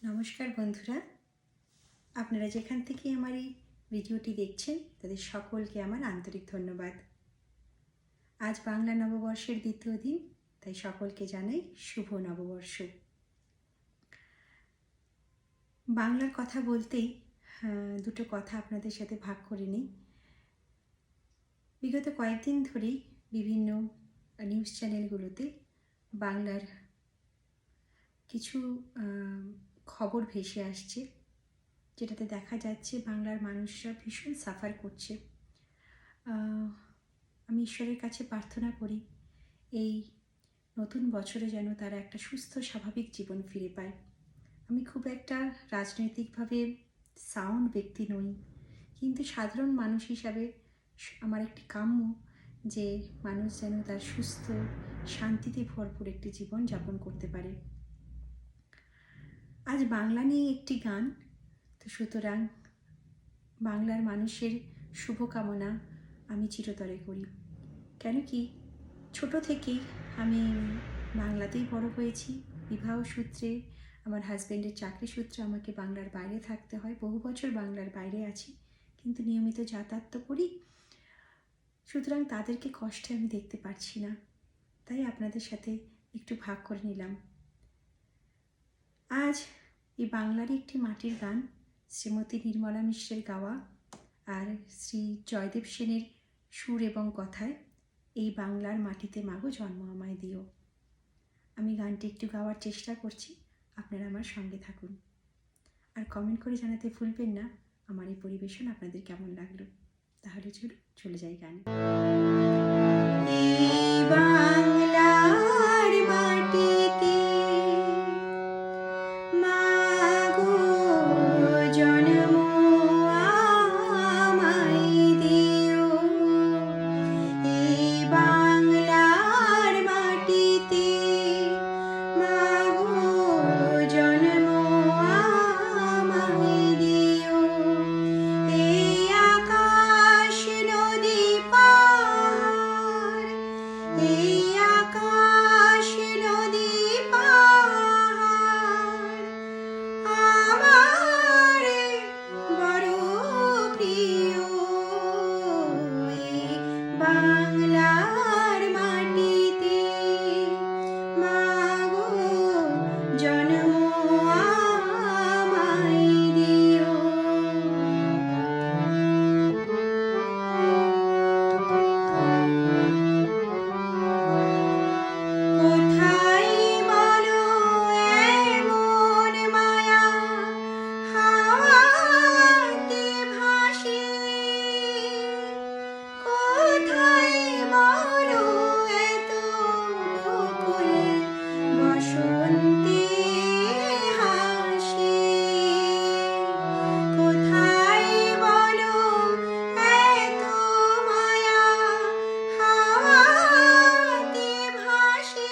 নমস্কার বন্ধুরা, আপনারা যেখান থেকে আমার এই ভিডিওটি দেখছেন তাদের সকলকে আমার আন্তরিক ধন্যবাদ। আজ বাংলা নববর্ষের দ্বিতীয় দিন, তাই সকলকে জানাই শুভ নববর্ষ। বাংলার কথা বলতেই দুটো কথা আপনাদের সাথে ভাগ করে নিই। বিগত কয়েকদিন ধরেই বিভিন্ন নিউজ চ্যানেলগুলোতে বাংলার কিছু খবর ভেসে আসছে, যেটাতে দেখা যাচ্ছে বাংলার মানুষরা ভীষণ সাফার করছে। আমি ঈশ্বরের কাছে প্রার্থনা করি এই নতুন বছরে যেন তারা একটা সুস্থ স্বাভাবিক জীবন ফিরে পায়। আমি খুব একটা রাজনৈতিকভাবে সাউন্ড ব্যক্তি নই, কিন্তু সাধারণ মানুষ হিসাবে আমার একটি কাম্য যে মানুষ যেন তার সুস্থ শান্তিতে ভরপুর একটি জীবন যাপন করতে পারে। আজ বাংলা নিয়ে একটি গান, তো সুতরাং বাংলার মানুষের শুভকামনা আমি চিরতরে করি। কেন কি ছোট থেকেই আমি বাংলাতেই বড় হয়েছি। বিবাহ সূত্রে, আমার হাজব্যান্ডের চাকরি সূত্রে আমাকে বাংলার বাইরে থাকতে হয়। বহু বছর বাংলার বাইরে আছি, কিন্তু নিয়মিত যাতায়াত তো করি। সুতরাং তাদেরকে কষ্টে আমি দেখতে পারছি না, তাই আপনাদের সাথে একটু ভাগ করে নিলাম। আজ এই বাংলারই একটি মাটির গান, শ্রীমতী নির্মলা মিশ্রের গাওয়া আর শ্রী জয়দেব সেনের সুর এবং কথায়, এই বাংলার মাটিতে মাগো জন্ম আমায় দিও। আমি গানটি একটু গাওয়ার চেষ্টা করছি, আপনারা আমার সঙ্গে থাকুন। আর কমেন্ট করে জানাতে ভুলবেন না আমার এই পরিবেশন আপনাদের কেমন লাগলো। তাহলে চলে যাই গান। বাংলার মাটিতে মাগো জন্ম আমায় দিও। এই বাংলার মাটিতে মাগো জন্ম আমায় দিও। এই আকাশ নদী পাহাড়, এই আকাশ নদী পাহাড় আমার বড় প্রিয়। এই বাংলার মাটিতে মাগো জন্ম আমায় দিও। কোথায় বলো এমন মায়া হাওয়াতে ভাসে, কোথায় বলো এত বকুল বসন্তে হাসে, কোথায় বলো এত মায়া হাওয়াতে ভাসে,